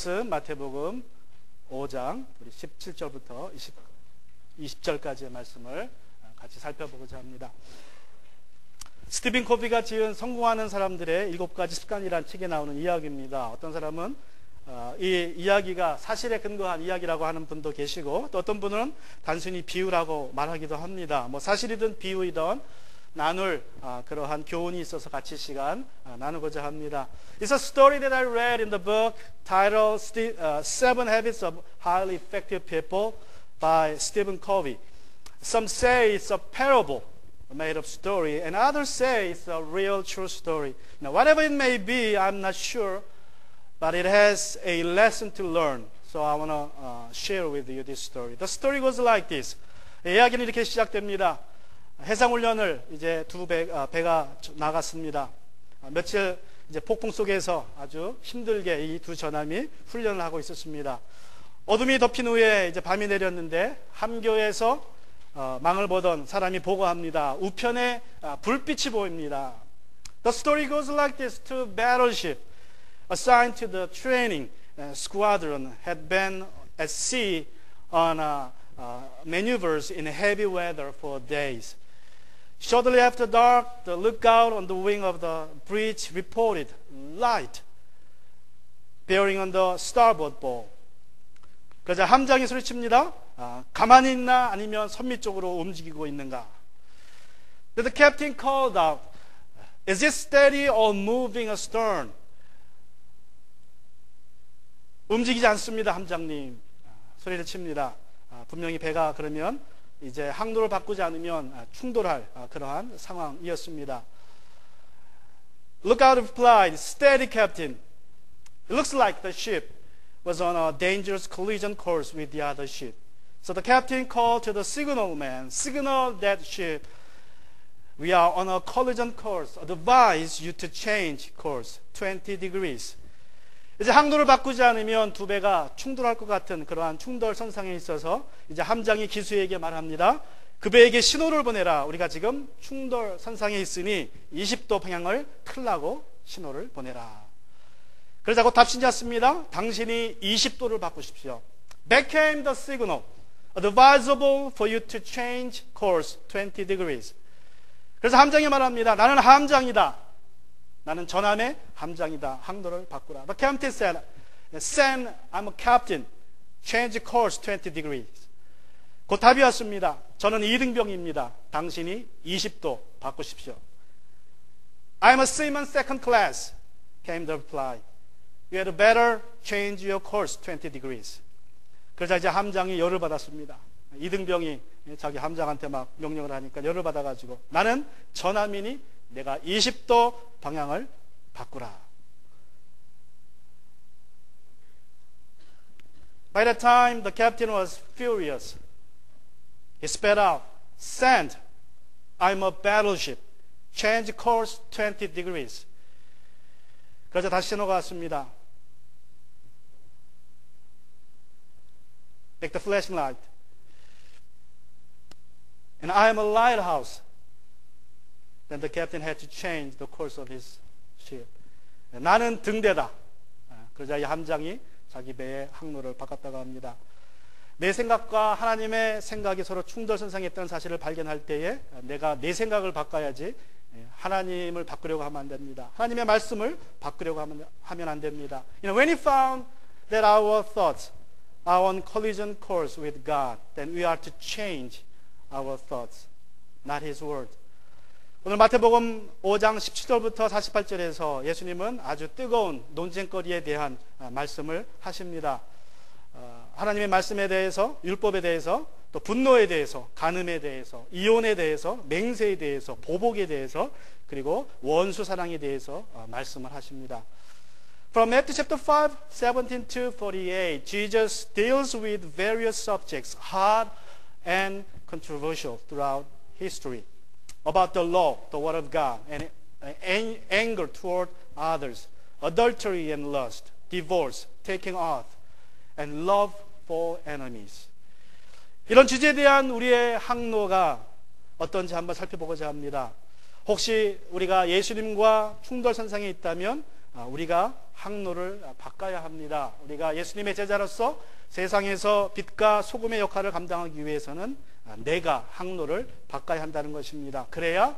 마태복음 5장 17절부터 20절까지의 말씀을 같이 살펴보고자 합니다. 스티븐 코비가 지은 성공하는 사람들의 7가지 습관이라는 책에 나오는 이야기입니다. 어떤 사람은 이 이야기가 사실에 근거한 이야기라고 하는 분도 계시고, 또 어떤 분은 단순히 비유라고 말하기도 합니다. 사실이든 비유이든 나눌 그러한 교훈이 있어서 같이 시간 나누고자 합니다. It's a story that I read in the book titled Seven Habits of Highly Effective People by Stephen Covey. Some say it's a parable, a made-up story, and others say it's a real true story. Now, whatever it may be, I'm not sure, but it has a lesson to learn. So I want to share with you this story. The story goes like this. 이야기는 이렇게 시작됩니다. 해상훈련을 이제 배가 나갔습니다. 며칠 이제 폭풍 속에서 아주 힘들게 이 두 전함이 훈련을 하고 있었습니다. 어둠이 덮인 후에 이제 밤이 내렸는데 함교에서 망을 보던 사람이 보고합니다. 우편에 불빛이 보입니다. The story goes like this. Two battleships assigned to the training squadron had been at sea on maneuvers in heavy weather for days. Shortly after dark, the lookout on the wing of the bridge reported light bearing on the starboard bow. 그러자 함장이 소리칩니다. 가만히 있나 아니면 선미 쪽으로 움직이고 있는가. The captain called out, "Is it steady or moving astern?" 움직이지 않습니다, 함장님. 소리를 칩니다. 분명히 배가 그러면 이제 항로를 바꾸지 않으면 충돌할 그러한 상황이었습니다. Lookout replied, "Steady, Captain. It looks like the ship was on a dangerous collision course with the other ship." So the captain called to the signalman, "Signal that ship. We are on a collision course. Advise you to change course 20 degrees." 이제 항로를 바꾸지 않으면 두 배가 충돌할 것 같은 그러한 충돌 선상에 있어서 이제 함장이 기수에게 말합니다. 그 배에게 신호를 보내라. 우리가 지금 충돌 선상에 있으니 20도 방향을 틀라고 신호를 보내라. 그러자 곧 답신이 왔습니다. 당신이 20도를 바꾸십시오. Back came the signal. Advisable for you to change course 20 degrees. 그래서 함장이 말합니다. 나는 함장이다. 나는 전함의 함장이다. 항로를 바꾸라. The captain said, "Sam, I'm a captain. Change course 20 degrees." 곧 답이 왔습니다. 저는 2등병입니다. 당신이 20도 바꾸십시오. "I'm a seaman second class," came the reply. "You had better change your course 20 degrees." 그러자 이제 함장이 열을 받았습니다. 2등병이 자기 함장한테 막 명령을 하니까 열을 받아가지고, 나는 전함이니 내가 20도 방향을 바꾸라. By that time, the captain was furious. He spat out, "Sand, I'm a battleship. Change course 20 degrees." 그러자 다시 신호가 왔습니다. Like the flashing light. "And I am a lighthouse." Then the captain had to change the course of his ship. 나는 등대다. 그러자 이 함장이 자기 배의 항로를 바꿨다고 합니다. 내 생각과 하나님의 생각이 서로 충돌선상에 있다는 사실을 발견할 때에 내가 내 생각을 바꿔야지 하나님을 바꾸려고 하면 안 됩니다. 하나님의 말씀을 바꾸려고 하면 안 됩니다. When we found that our thoughts are on collision course with God, then we are to change our thoughts, not His word. 오늘 마태복음 5장 17절부터 48절에서 예수님은 아주 뜨거운 논쟁거리에 대한 말씀을 하십니다. 하나님의 말씀에 대해서, 율법에 대해서, 또 분노에 대해서, 간음에 대해서, 이혼에 대해서, 맹세에 대해서, 보복에 대해서, 그리고 원수 사랑에 대해서 말씀을 하십니다. From Matthew chapter 5, 17 to 48, Jesus deals with various subjects, hard and controversial throughout history. About the law, the word of God, and anger toward others, adultery and lust, divorce, taking oath, and love for enemies. 이런 주제에 대한 우리의 항로가 어떤지 한번 살펴보고자 합니다. 혹시 우리가 예수님과 충돌선상에 있다면 우리가 항로를 바꿔야 합니다. 우리가 예수님의 제자로서 세상에서 빛과 소금의 역할을 감당하기 위해서는 내가 항로를 바꿔야 한다는 것입니다. 그래야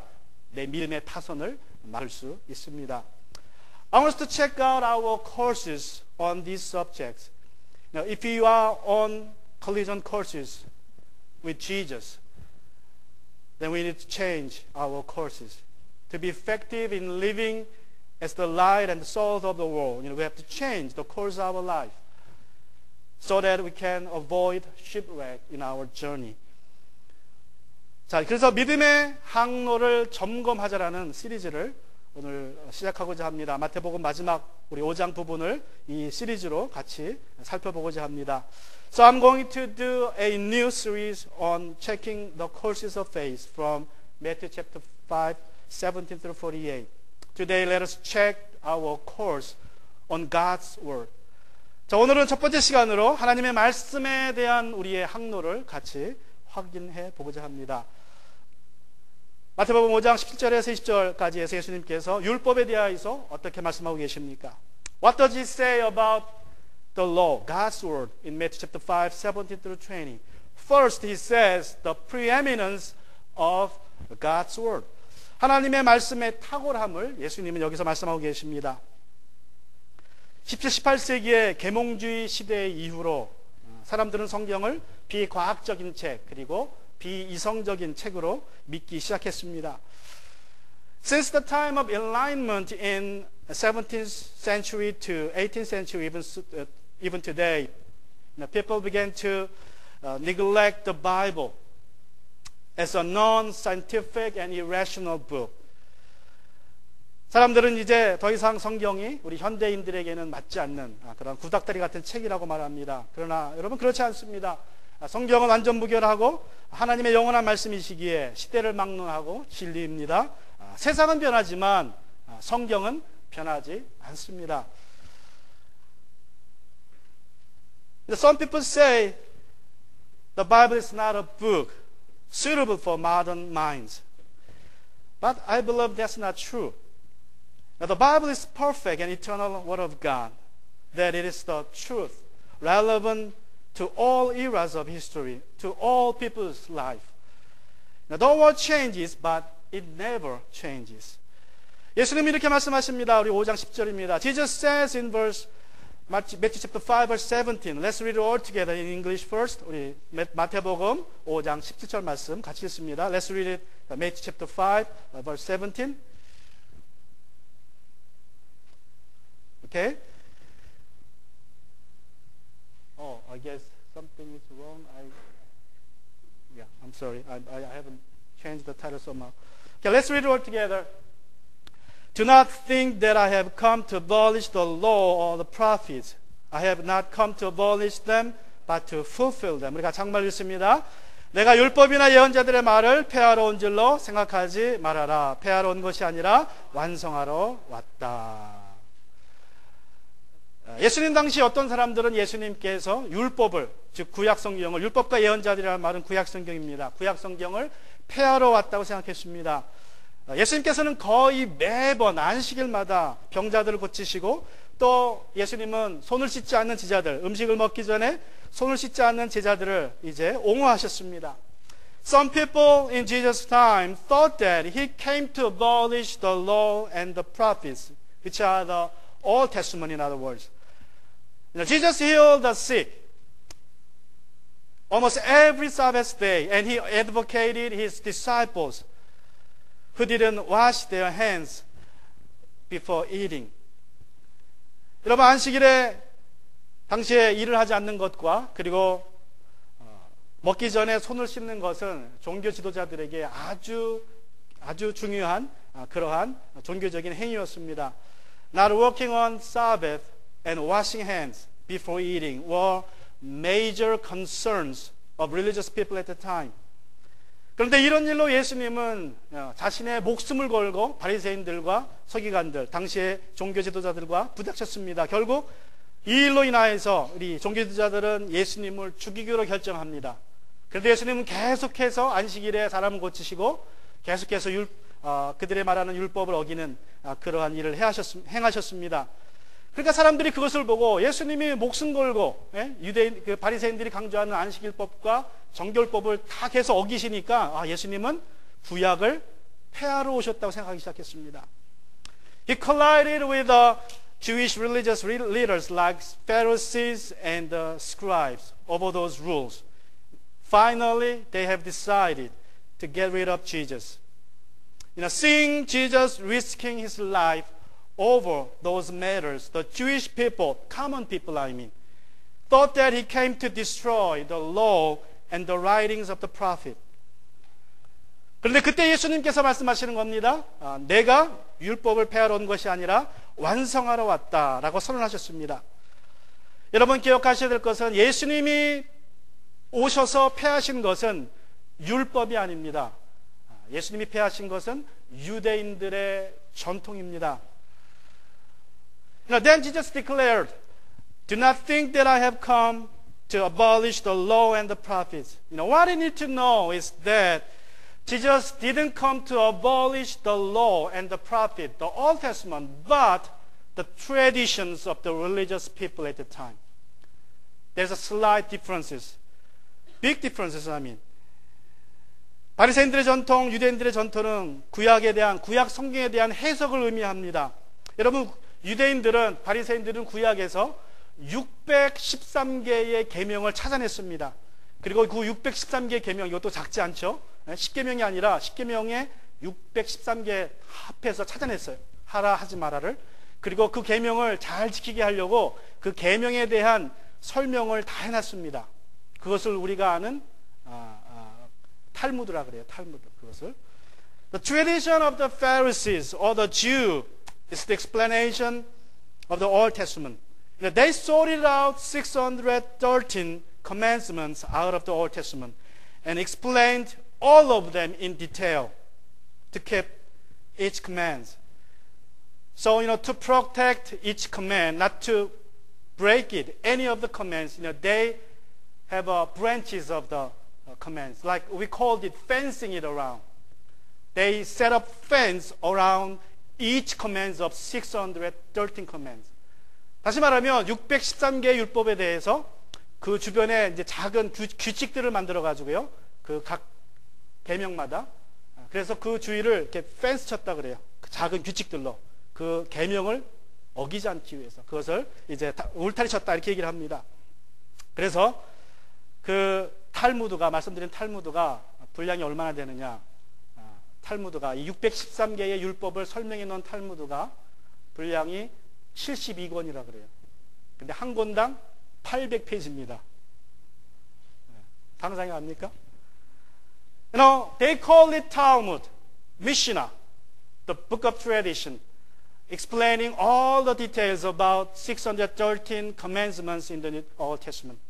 내 믿음의 타선을 막을 수 있습니다. I want us to check out our courses on these subjects. Now, if you are on collision courses with Jesus, then we need to change our courses. To be effective in living as the light and the salt of the world, we have to change the course of our life so that we can avoid shipwreck in our journey. 자, 그래서 믿음의 항로를 점검하자라는 시리즈를 오늘 시작하고자 합니다. 마태복음 마지막 우리 5장 부분을 이 시리즈로 같이 살펴보고자 합니다. So I'm going to do a new series on checking the courses of faith from Matthew chapter 5, 17 through 48. Today let us check our course on God's Word. 자, 오늘은 첫 번째 시간으로 하나님의 말씀에 대한 우리의 항로를 같이 확인해 보고자 합니다. 마태복음 5장 17절에서 20절까지에서 예수님께서 율법에 대하여서 어떻게 말씀하고 계십니까? What does he say about the law, God's word, in Matthew chapter 5, 17 through 20? First, he says the preeminence of God's word. 하나님의 말씀의 탁월함을 예수님은 여기서 말씀하고 계십니다. 17, 18세기의 계몽주의 시대 이후로 사람들은 성경을 비과학적인 책 그리고 비이성적인 책으로 믿기 시작했습니다. Since the time of enlightenment in 17th century to 18th century, even today, people began to neglect the Bible as a non-scientific and irrational book. 사람들은 이제 더 이상 성경이 우리 현대인들에게는 맞지 않는 그런 구닥다리 같은 책이라고 말합니다. 그러나 여러분 그렇지 않습니다. 성경은 완전 무결하고 하나님의 영원한 말씀이시기에 시대를 막론하고 진리입니다. 세상은 변하지만 성경은 변하지 않습니다. Some people say the Bible is not a book suitable for modern minds. But I believe that's not true. Now, the Bible is perfect and eternal Word of God, that it is the truth, relevant to all eras of history, to all people's life. Now, the world changes, but it never changes. 예수님이 이렇게 말씀하십니다. 우리 5장 10절입니다. Jesus says in Matthew chapter 5, verse 17. Let's read it all together in English first. 우리 마태복음 5장 17절 말씀 같이 읽습니다. Let's read it. Matthew chapter 5, verse 17. Okay. Oh, I guess something is wrong. I'm sorry. I haven't changed the title somehow. Okay, let's read it all together. Do not think that I have come to abolish the law or the prophets. I have not come to abolish them, but to fulfill them. 우리가 정말 읽습니다. 내가 율법이나 예언자들의 말을 폐하러 온 줄로 생각하지 말아라. 폐하러 온 것이 아니라 완성하러 왔다. 예수님 당시 어떤 사람들은 예수님께서 율법을, 즉 구약성경을, 율법과 예언자들이라는 말은 구약성경입니다. 구약성경을 폐하러 왔다고 생각했습니다. 예수님께서는 거의 매번 안식일마다 병자들을 고치시고 또 예수님은 손을 씻지 않는 제자들, 음식을 먹기 전에 손을 씻지 않는 제자들을 이제 옹호하셨습니다. Some people in Jesus' time thought that he came to abolish the law and the prophets, which are the Old Testament, in other words. Jesus healed the sick almost every Sabbath day, and he advocated his disciples who didn't wash their hands before eating. 여러분, 안식일에 당시에 일을 하지 않는 것과 그리고 먹기 전에 손을 씻는 것은 종교 지도자들에게 아주 중요한 그러한 종교적인 행위였습니다. Not working on Sabbath and washing hands before eating were major concerns of religious people at the time. 그런데 이런 일로 예수님은 자신의 목숨을 걸고 바리새인들과 서기관들, 당시의 종교 지도자들과 부닥쳤습니다. 결국 이 일로 인하여서 우리 종교 지도자들은 예수님을 죽이기로 결정합니다. 그런데 예수님은 계속해서 안식일에 사람을 고치시고 계속해서 그들의 말하는 율법을 어기는 그러한 일을 행하셨습니다. 그러니까 사람들이 그것을 보고 예수님이 목숨 걸고 유대인 그 바리새인들이 강조하는 안식일법과 정결법을 다 계속 어기시니까 예수님은 구약을 폐하러 오셨다고 생각하기 시작했습니다. He collided with the Jewish religious leaders like Pharisees and the scribes over those rules. Finally, they have decided to get rid of Jesus. Seeing Jesus risking his life over those matters, the Jewish people, common people I mean, thought that he came to destroy the law and the writings of the prophet. 그런데 그때 예수님께서 말씀하시는 겁니다. 내가 율법을 폐하러 온 것이 아니라 완성하러 왔다라고 선언하셨습니다. 여러분 기억하셔야 될 것은 예수님이 오셔서 폐하신 것은 율법이 아닙니다. 예수님이 폐하신 것은 유대인들의 전통입니다. Then Jesus declared, "Do not think that I have come to abolish the law and the prophets." What you need to know is that Jesus didn't come to abolish the law and the prophet, the Old Testament, but the traditions of the religious people at the time. There's a slight differences, big differences. I mean, 바리새인들의 전통, 유대인들의 전통은 구약 성경에 대한 해석을 의미합니다. 여러분, 유대인들은 바리새인들은 구약에서 613개의 계명을 찾아냈습니다. 그리고 그 613개의 계명, 이것도 작지 않죠? 10계명이 아니라 10계명에 613개 합해서 찾아냈어요. 하라 하지 마라를. 그리고 그 계명을 잘 지키게 하려고 그 계명에 대한 설명을 다 해놨습니다. 그것을 우리가 아는 탈무드라 그래요. 탈무드. 그것을 The tradition of the Pharisees or the Jew is the explanation of the Old Testament. They sorted out 613 commandments out of the Old Testament and explained all of them in detail to keep each command. So, to protect each command, not to break it, any of the commands, they have branches of the commands. Like we called it fencing it around. They set up fence around each commands of 613 commands. 다시 말하면 613개의 율법에 대해서 그 주변에 이제 작은 규칙들을 만들어 가지고요. 그 각 계명마다 그래서 그 주위를 이렇게 펜스 쳤다 그래요. 그 작은 규칙들로 그 계명을 어기지 않기 위해서 그것을 이제 울타리 쳤다 이렇게 얘기를 합니다. 그래서 그 탈무드가 말씀드린 탈무드가 분량이 얼마나 되느냐? 탈무드가 이 613개의 율법을 설명해 놓은 탈무드가 분량이 72권이라 그래요. 근데 한 권당 800페이지입니다. 상상이 갑니까? They call it Talmud, Mishnah, the book of tradition, explaining all the details about 613 commandments in the Old Testament.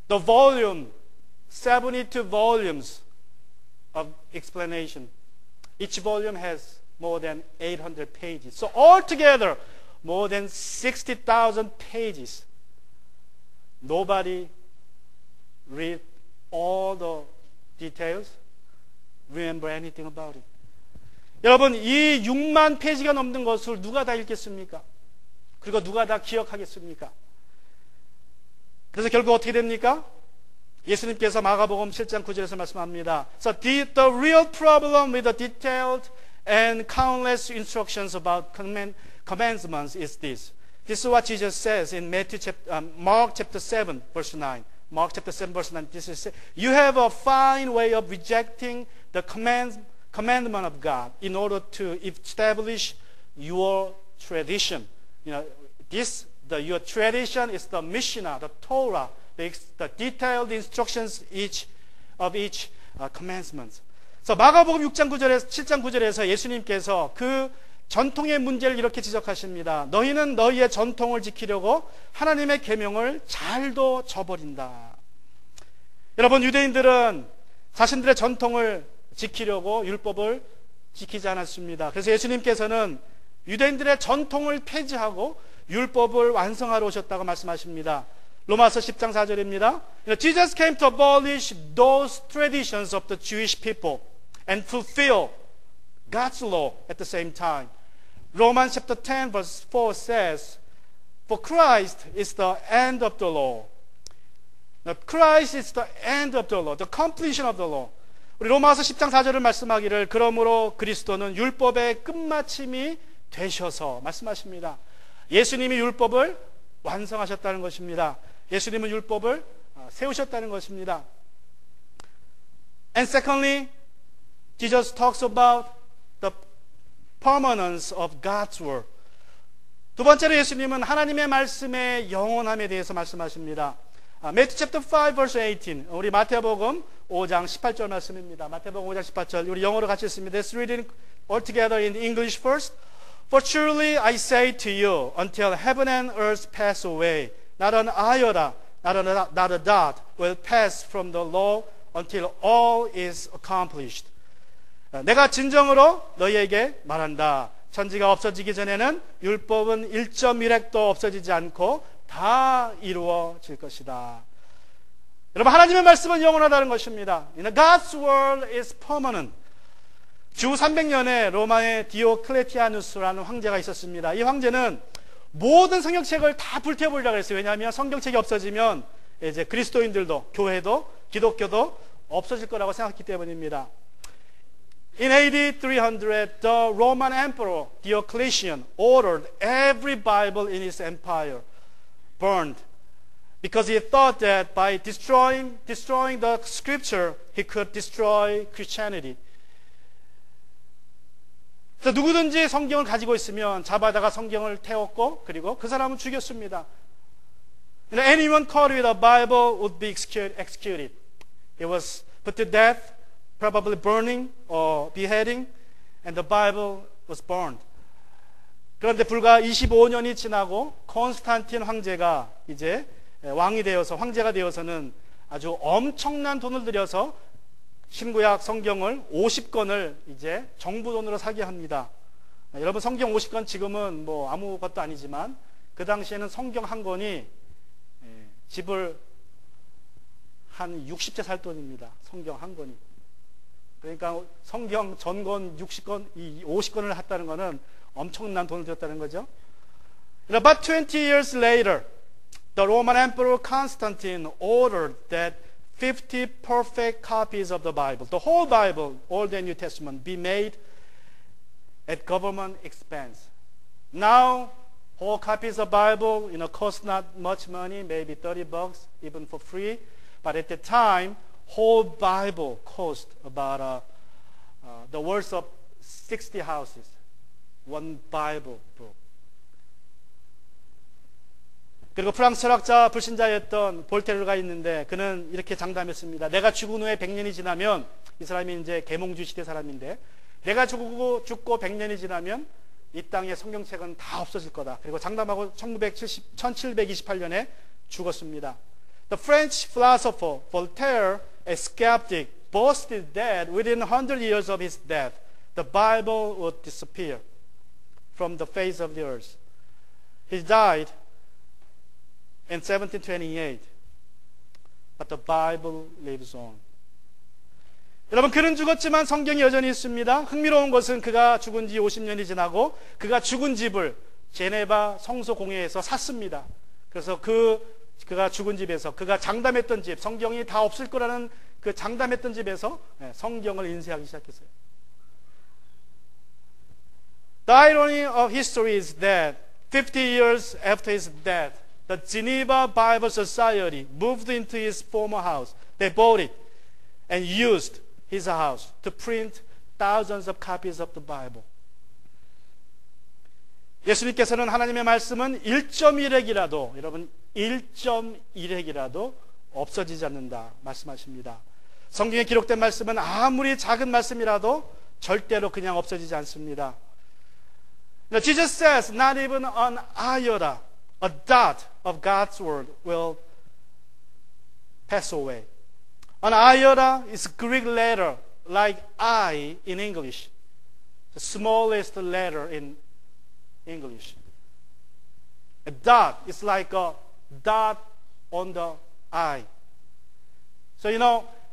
The volume, 72 volumes of explanation. Each volume has more than 800 pages. So altogether, more than 60,000 pages. Nobody read all the details, remember anything about it. 여러분, 이 6만 페이지가 넘는 것을 누가 다 읽겠습니까? 그리고 누가 다 기억하겠습니까? 그래서 결국 어떻게 됩니까? 예수님께서 마가복음 7장 9절에서 말씀합니다. So the real problem with the detailed and countless instructions about commandments is this. This is what Jesus says in Mark chapter 7, verse 9. Mark chapter 7, verse 9. This is, you have a fine way of rejecting the commandment of God in order to establish your tradition. Your tradition is the Mishnah, the Torah, the detailed instructions of each commandment. 그래서 마가복음 7장 9절에서 예수님께서 그 전통의 문제를 이렇게 지적하십니다. 너희는 너희의 전통을 지키려고 하나님의 계명을 잘도 저버린다. 여러분, 유대인들은 자신들의 전통을 지키려고 율법을 지키지 않았습니다. 그래서 예수님께서는 유대인들의 전통을 폐지하고 율법을 완성하러 오셨다고 말씀하십니다. 로마서 10장 4절입니다. Jesus came to abolish those traditions of the Jewish people and fulfill God's law at the same time. Romans chapter 10 verse 4 says, For Christ is the end of the law. Now, Christ is the end of the law, the completion of the law. 우리 로마서 10장 4절을 말씀하기를 그러므로 그리스도는 율법의 끝마침이 되셔서 말씀하십니다. 예수님이 율법을 완성하셨다는 것입니다. 예수님은 율법을 세우셨다는 것입니다. And secondly, Jesus talks about the permanence of God's word. 두 번째로 예수님은 하나님의 말씀의 영원함에 대해서 말씀하십니다. Matthew chapter 5 verse 18. 우리 마태복음 5장 18절 말씀입니다. 마태복음 5장 18절. 우리 영어로 같이 읽습니다. Let's read it all together in English first. For truly I say to you, until heaven and earth pass away, not an iota, not a dot will pass from the law until all is accomplished. 내가 진정으로 너희에게 말한다. 천지가 없어지기 전에는 율법은 1.1획도 없어지지 않고 다 이루어질 것이다. 여러분, 하나님의 말씀은 영원하다는 것입니다. God's word is permanent. 주 300년에 로마의 디오클레티아누스라는 황제가 있었습니다. 이 황제는 모든 성경책을 다 불태워버리라고 했어요. 왜냐하면 성경책이 없어지면 이제 그리스도인들도, 교회도, 기독교도 없어질 거라고 생각했기 때문입니다. In AD 300, the Roman Emperor Diocletian ordered every Bible in his empire burned because he thought that by destroying the scripture, he could destroy Christianity. 그래서 누구든지 성경을 가지고 있으면 잡아다가 성경을 태웠고 그리고 그 사람은 죽였습니다. Anyone caught with a Bible would be executed. He was put to death, probably burning or beheading, and the Bible was burned. 그런데 불과 25년이 지나고 콘스탄틴 황제가 이제 왕이 되어서 황제가 되어서는 아주 엄청난 돈을 들여서 신구약 성경을 50권을 이제 정부 돈으로 사게 합니다. 여러분, 성경 50권 지금은 뭐 아무것도 아니지만 그 당시에는 성경 한 권이 집을 한 60채 살 돈입니다. 성경 한 권이. 그러니까 성경 전권 60권, 이 50권을 했다는 것은 엄청난 돈을 들였다는 거죠. About 20 years later, the Roman Emperor Constantine ordered that 50 perfect copies of the Bible, the whole Bible, Old and New Testament, be made at government expense. Now, whole copies of Bible, cost not much money, maybe $30, even for free. But at the time, whole Bible cost about the worth of 60 houses. One Bible book. 그리고 프랑스 철학자 불신자였던 볼테르가 있는데 그는 이렇게 장담했습니다. 내가 죽은 후에 100년이 지나면, 이 사람이 이제 계몽주 시대 사람인데, 내가 죽고 100년이 지나면 이 땅의 성경책은 다 없어질 거다. 그리고 장담하고 1728년에 죽었습니다. The French philosopher Voltaire, a skeptic, boasted that within 100 years of his death, the Bible would disappear from the face of the earth. He died in 1728, but the Bible lives on. 여러분, 그는 죽었지만 성경이 여전히 있습니다. 흥미로운 것은 그가 죽은 지 50년이 지나고 그가 죽은 집을 제네바 성소 공회에서 샀습니다. 그래서 그가 죽은 집에서, 그가 장담했던 집, 성경이 다 없을 거라는 그 장담했던 집에서 성경을 인쇄하기 시작했어요. The irony of history is that 50 years after his death, the Geneva Bible Society moved into his former house. They bought it and used his house to print thousands of copies of the Bible. 예수님께서는 하나님의 말씀은 1.1획이라도, 여러분 1.1획이라도 없어지지 않는다 말씀하십니다. 성경에 기록된 말씀은 아무리 작은 말씀이라도 절대로 그냥 없어지지 않습니다. Jesus says not even an iota, a dot of God's word will pass away. An iota is a Greek letter like I in English, the smallest letter in English. A dot is like a dot on the I. So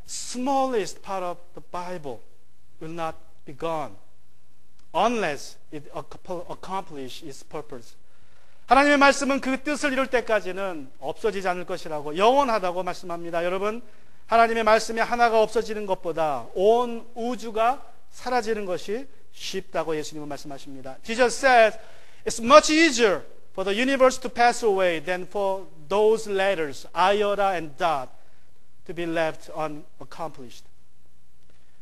smallest part of the Bible will not be gone unless it accomplishes its purpose. 하나님의 말씀은 그 뜻을 이룰 때까지는 없어지지 않을 것이라고, 영원하다고 말씀합니다. 여러분, 하나님의 말씀이 하나가 없어지는 것보다 온 우주가 사라지는 것이 쉽다고 예수님은 말씀하십니다. Jesus said, it's much easier for the universe to pass away than for those letters, iota and dot, to be left unaccomplished.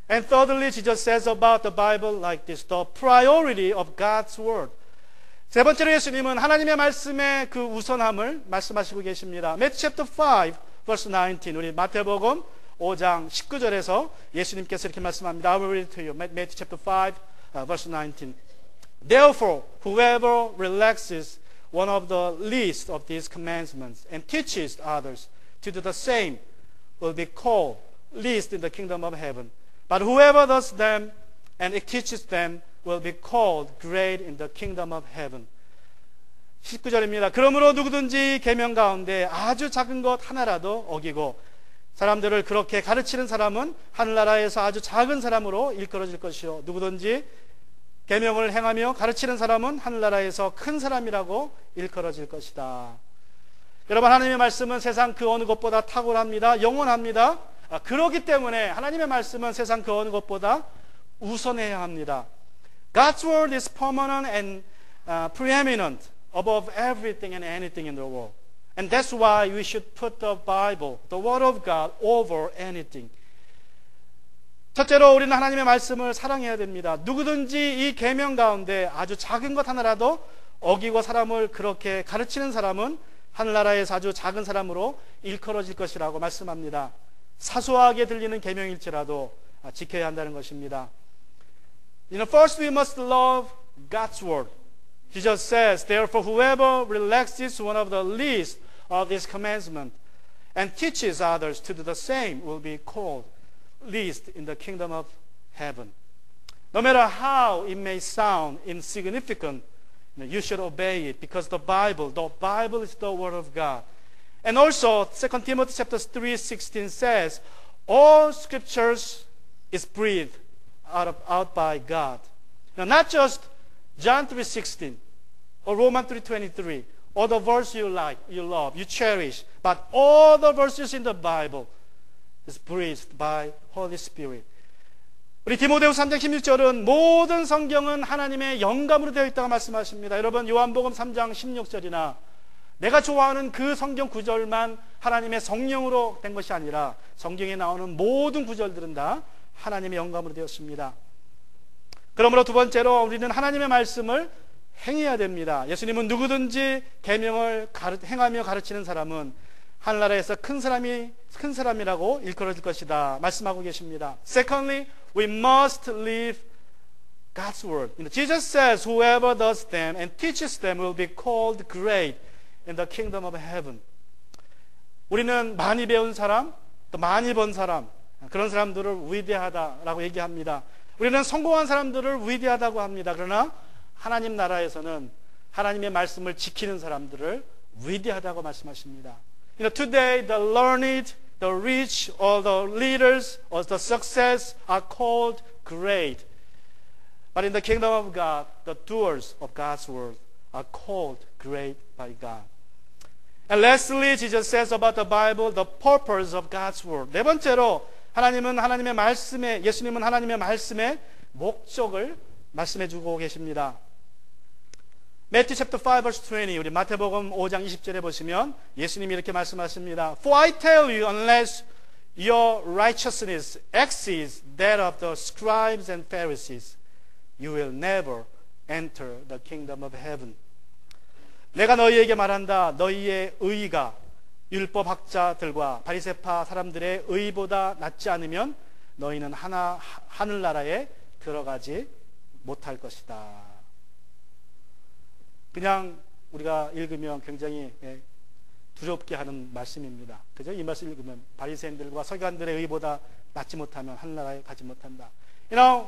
And thirdly, Jesus says about the Bible like this, the priority of God's word. 세 번째로 예수님은 하나님의 말씀의 그 우선함을 말씀하시고 계십니다. Matthew chapter 5, verse 19. 우리 마태복음 5장 19절에서 예수님께서 이렇게 말씀합니다. I will read to you. Matthew chapter 5, verse 19. Therefore, whoever relaxes one of the least of these commandments and teaches others to do the same will be called least in the kingdom of heaven. But whoever does them and teaches them will be called great in the kingdom of heaven. 19절입니다. 그러므로 누구든지 계명 가운데 아주 작은 것 하나라도 어기고 사람들을 그렇게 가르치는 사람은 하늘나라에서 아주 작은 사람으로 일컬어질 것이요, 누구든지 계명을 행하며 가르치는 사람은 하늘나라에서 큰 사람이라고 일컬어질 것이다. 여러분, 하나님의 말씀은 세상 그 어느 것보다 탁월합니다. 영원합니다. 그렇기 때문에 하나님의 말씀은 세상 그 어느 것보다 우선해야 합니다. God's word is permanent and preeminent above everything and anything in the world. And that's why we should put the Bible, the word of God, over anything. 첫째로 우리는 하나님의 말씀을 사랑해야 됩니다. 누구든지 이 계명 가운데 아주 작은 것 하나라도 어기고 사람을 그렇게 가르치는 사람은 하늘나라에서 아주 작은 사람으로 일컬어질 것이라고 말씀합니다. 사소하게 들리는 계명일지라도 지켜야 한다는 것입니다. First we must love God's word. Jesus says, therefore whoever relaxes one of the least of these commandments and teaches others to do the same will be called least in the kingdom of heaven. No matter how it may sound insignificant, you should obey it because the Bible is the word of God. And also 2 Timothy chapter 3:16 says, all scriptures is breathed out by God. Now, not just John 3:16 or Romans 3:23 or the verse you like, you love, you cherish, but all the verses in the Bible is breathed by Holy Spirit. 우리 디모데후서 3장 16절은 모든 성경은 하나님의 영감으로 되어 있다고 말씀하십니다. 여러분, 요한복음 3장 16절이나 내가 좋아하는 그 성경 구절만 하나님의 성령으로 된 것이 아니라 성경에 나오는 모든 구절들은 다 하나님의 영감으로 되었습니다. 그러므로 두 번째로 우리는 하나님의 말씀을 행해야 됩니다. 예수님은 누구든지 계명을 행하며 가르치는 사람은 하늘나라에서 큰 사람이라고 일컬어질 것이다 말씀하고 계십니다. Secondly, we must live God's word. Jesus says, whoever does them and teaches them will be called great in the kingdom of heaven. 우리는 많이 배운 사람, 또 많이 번 사람, 그런 사람들을 위대하다라고 얘기합니다. 우리는 성공한 사람들을 위대하다고 합니다. 그러나 하나님 나라에서는 하나님의 말씀을 지키는 사람들을 위대하다고 말씀하십니다. Today the learned, the rich, or the leaders, or the success are called great. But in the kingdom of God, the doers of God's word are called great by God. And lastly, Jesus says about the Bible, the purpose of God's word. 네 번째로 하나님은 하나님의 말씀에, 예수님은 하나님의 말씀의 목적을 말씀해 주고 계십니다. Matthew chapter 5 verse 20, 우리 마태복음 5장 20절에 보시면 예수님이 이렇게 말씀하십니다. For I tell you, unless your righteousness exceeds that of the scribes and Pharisees, you will never enter the kingdom of heaven. 내가 너희에게 말한다. 너희의 의가 율법학자들과 바리새파 사람들의 의보다 낫지 않으면 너희는 하늘나라에 들어가지 못할 것이다. 그냥 우리가 읽으면 굉장히 두렵게 하는 말씀입니다. 그죠? 이 말씀 읽으면 바리새인들과 서기관들의 의보다 낫지 못하면 하늘나라에 가지 못한다.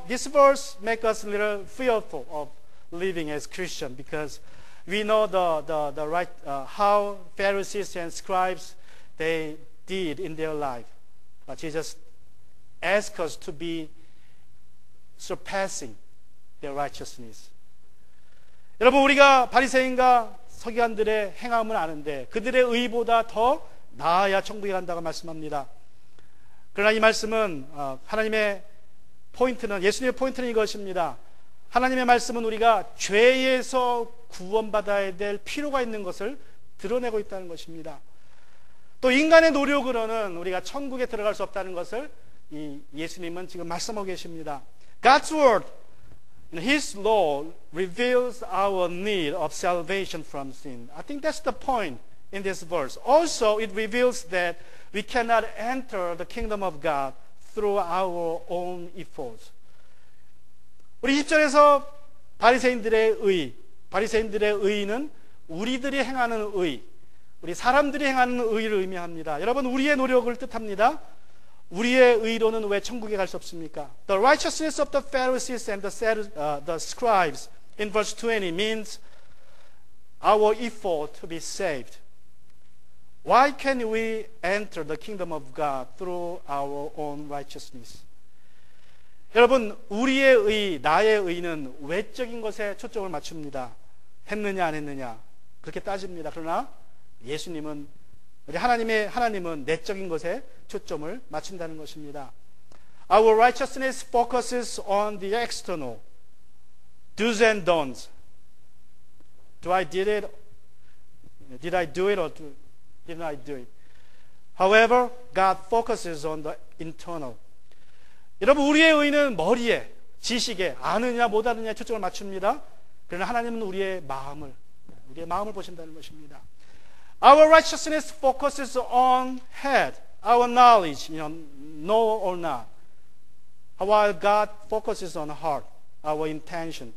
This verse makes us a little fearful of living as Christian because we know the right how Pharisees and scribes they did in their life. But Jesus asks us to be surpassing their righteousness. 여러분, 우리가 바리새인과 서기관들의 행함을 아는데 그들의 의보다 더 나아야 천국에 간다고 말씀합니다. 그러나 이 말씀은 하나님의 포인트는, 예수님의 포인트는 이것입니다. 하나님의 말씀은 우리가 죄에서 구원받아야 될 필요가 있는 것을 드러내고 있다는 것입니다. 또 인간의 노력으로는 우리가 천국에 들어갈 수 없다는 것을 이 예수님은 지금 말씀하고 계십니다. God's word, His law reveals our need of salvation from sin. I think that's the point in this verse. Also, it reveals that we cannot enter the kingdom of God through our own efforts. 우리 10절에서 바리새인들의 의는 우리들이 행하는 의, 우리 사람들이 행하는 의를 의미합니다. 여러분, 우리의 노력을 뜻합니다. 우리의 의로는 왜 천국에 갈 수 없습니까? The righteousness of the Pharisees and the scribes in verse 20 means our effort to be saved. Why can we enter the kingdom of God through our own righteousness? 여러분, 우리의 의, 나의 의는 외적인 것에 초점을 맞춥니다. 했느냐 안 했느냐 그렇게 따집니다. 그러나 예수님은, 우리 하나님은 내적인 것에 초점을 맞춘다는 것입니다. Our righteousness focuses on the external, do's and don'ts. Did I do it or didn't I do it? However, God focuses on the internal. 여러분, 우리의 의는 머리에, 지식에, 아느냐 못아느냐에 초점을 맞춥니다. 그러나 하나님은 우리의 마음을 보신다는 것입니다. Our righteousness focuses on head, our knowledge, know or not. While God focuses on heart, our intention.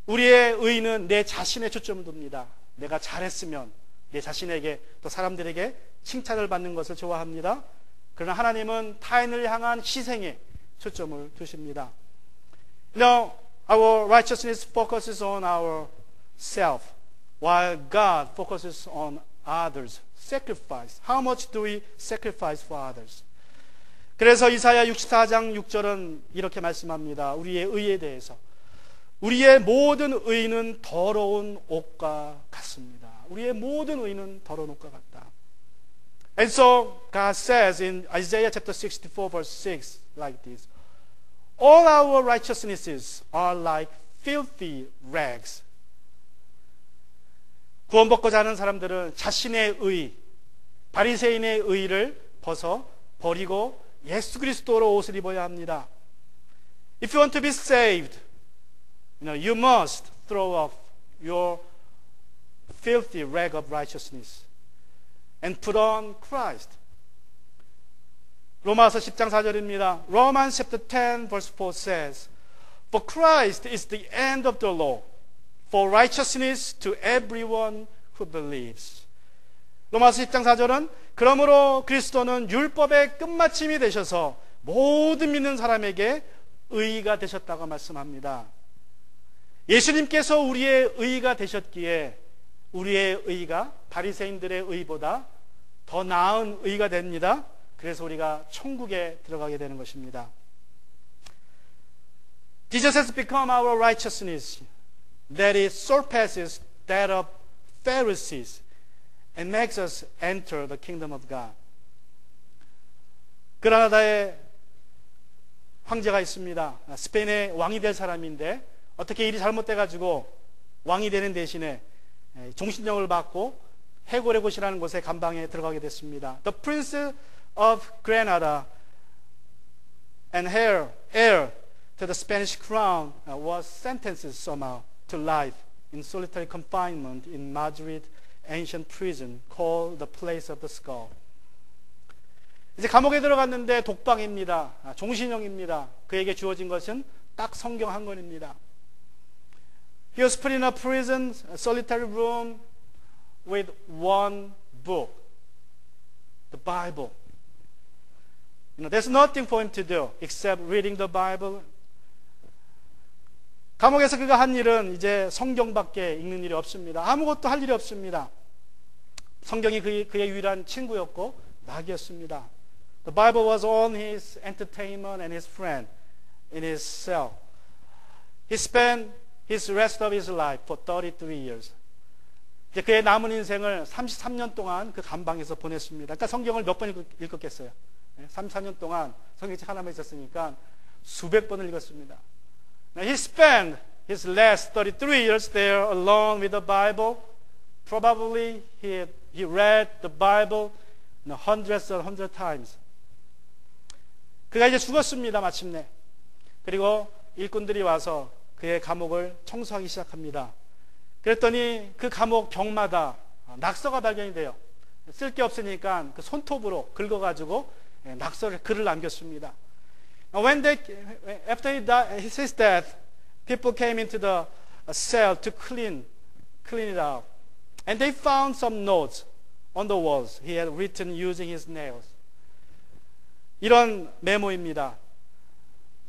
우리의 의는 내 자신에 초점을 둡니다. 내가 잘했으면 내 자신에게 또 사람들에게 칭찬을 받는 것을 좋아합니다. 그러나 하나님은 타인을 향한 희생에 초점을 두십니다. Our righteousness focuses on ourself, while God focuses on others. Sacrifice. How much do we sacrifice for others? 그래서 이사야 64장 6절은 이렇게 말씀합니다. 우리의 의에 대해서. 우리의 모든 의는 더러운 옷과 같습니다. 우리의 모든 의는 더러운 옷과 같다. And so God says in Isaiah chapter 64 verse 6 like this. All our righteousnesses are like filthy rags. 구원받고자 하는 사람들은 자신의 의, 바리새인의 의를 벗어 버리고 예수 그리스도로 옷을 입어야 합니다. If you want to be saved, you must throw off your filthy rag of righteousness and put on Christ. 로마서 10장 4절입니다. Romans chapter 10 verse 4 says, For Christ is the end of the law, for righteousness to everyone who believes. 로마서 10장 4절은 그러므로 그리스도는 율법의 끝마침이 되셔서 모든 믿는 사람에게 의가 되셨다고 말씀합니다. 예수님께서 우리의 의가 되셨기에 우리의 의가 바리새인들의 의보다 더 나은 의가 됩니다. 그래서 우리가 천국에 들어가게 되는 것입니다. Jesus has become our righteousness that it surpasses that of Pharisees and makes us enter the kingdom of God. 그라나다에 황제가 있습니다. 스페인의 왕이 될 사람인데 어떻게 일이 잘못돼가지고 왕이 되는 대신에 종신령을 받고 해골의 곳이라는 곳에 감방에 들어가게 됐습니다. The Prince of Granada and heir to the Spanish crown was sentenced somehow to life in solitary confinement in Madrid ancient prison called the Place of the Skull. 이제 감옥에 들어갔는데 독방입니다. 종신형입니다. 그에게 주어진 것은 딱 성경 한 권입니다. He was put in a prison, a solitary room with one book, the Bible. There's nothing for him to do except reading the Bible. 감옥에서 그가 한 일은 이제 성경밖에 읽는 일이 없습니다. 아무것도 할 일이 없습니다. 성경이 그의 유일한 친구였고 낙이었습니다. The Bible was all his entertainment and his friend in his cell. He spent his rest of his life for 33 years. 이제 그의 남은 인생을 33년 동안 그 감방에서 보냈습니다. 그러니까 성경을 몇 번 읽었겠어요? 34년 동안 성경책 하나만 있었으니까 수백 번을 읽었습니다. Now he spent his last 33 years there alone with the Bible. Probably he read the Bible hundreds and hundred times. 그가 이제 죽었습니다, 마침내. 그리고 일꾼들이 와서 그의 감옥을 청소하기 시작합니다. 그랬더니 그 감옥 벽마다 낙서가 발견이 돼요. 쓸 게 없으니까 그 손톱으로 긁어가지고 낙서를 글을 남겼습니다. After his death, people came into the cell to clean it out, and they found some notes on the walls he had written using his nails. 이런 메모입니다.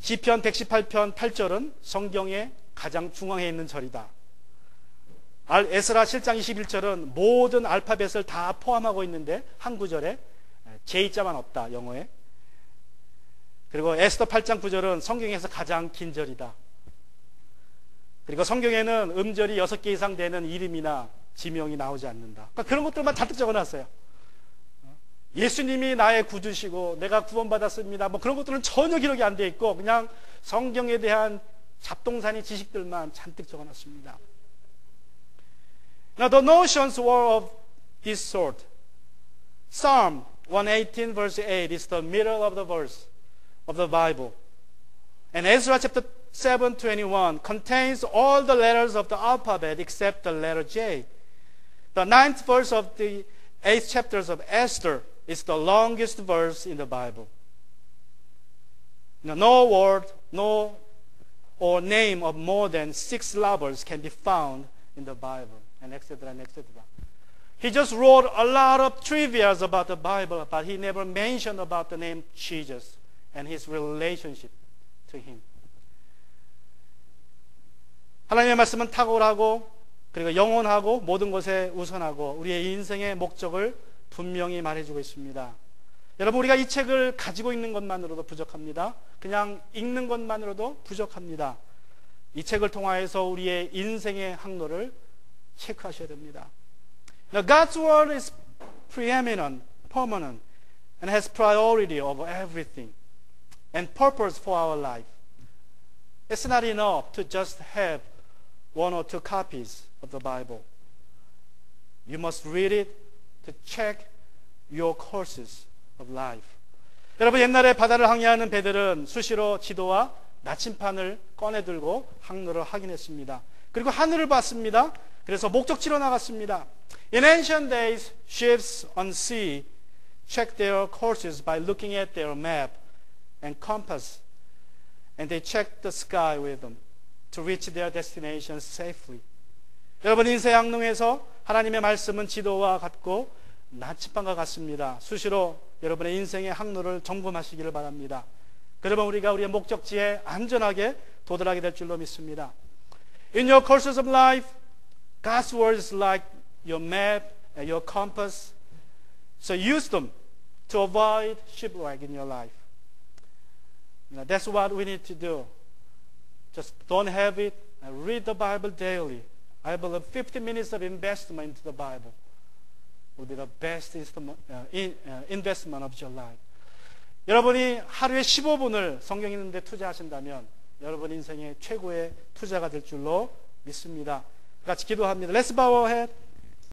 시편 118편 8절은 성경의 가장 중앙에 있는 절이다. 에스라 7장 21절은 모든 알파벳을 다 포함하고 있는데 한 구절에 J자만 없다, 영어에. 그리고 에스더 8장 9절은 성경에서 가장 긴 절이다. 그리고 성경에는 음절이 6개 이상 되는 이름이나 지명이 나오지 않는다. 그러니까 그런 것들만 잔뜩 적어놨어요. 예수님이 나의 구주시고 내가 구원받았습니다. 뭐 그런 것들은 전혀 기록이 안 돼 있고 그냥 성경에 대한 잡동사니 지식들만 잔뜩 적어놨습니다. Now the notions were of this sort. Psalm 118 verse 8 is the middle of the verse of the Bible. And Ezra chapter 7:21 contains all the letters of the alphabet except the letter J. The 9th verse of the 8th chapters of Esther is the longest verse in the Bible. No word, no or name of more than 6 syllables can be found in the Bible, and etc. and etc. He just wrote a lot of trivias about the Bible, but he never mentioned about the name Jesus and his relationship to him. 하나님의 말씀은 탁월하고 그리고 영원하고 모든 것에 우선하고 우리의 인생의 목적을 분명히 말해주고 있습니다. 여러분, 우리가 이 책을 가지고 있는 것만으로도 부족합니다. 그냥 읽는 것만으로도 부족합니다. 이 책을 통하여서 우리의 인생의 항로를 체크하셔야 됩니다. Now, God's word is preeminent, permanent, and has priority over everything and purpose for our life. It's not enough to just have 1 or 2 copies of the Bible. You must read it to check your courses of life. 여러분, 옛날에 바다를 항해하는 배들은 수시로 지도와 나침판을 꺼내들고 항로를 확인했습니다. 그리고 하늘을 봤습니다. 그래서 목적지로 나갔습니다. In ancient days, ships on sea checked their courses by looking at their map and compass, and they checked the sky with them to reach their destinations safely. 여러분, 인생 항로에서 하나님의 말씀은 지도와 같고 나침반과 같습니다. 수시로 여러분의 인생의 항로를 점검하시기를 바랍니다. 그러면 우리가 우리의 목적지에 안전하게 도달하게 될 줄로 믿습니다. In your courses of life, God's word is like your map and your compass. So use them to avoid shipwreck in your life. That's what we need to do. Just don't have it and read the Bible daily. I believe 50 minutes of investment into the Bible will be the best investment of your life. 여러분이 하루에 15분을 성경 읽는 데 투자하신다면 여러분 인생의 최고의 투자가 될 줄로 믿습니다. 같이 기도합니다. Let's bow our head.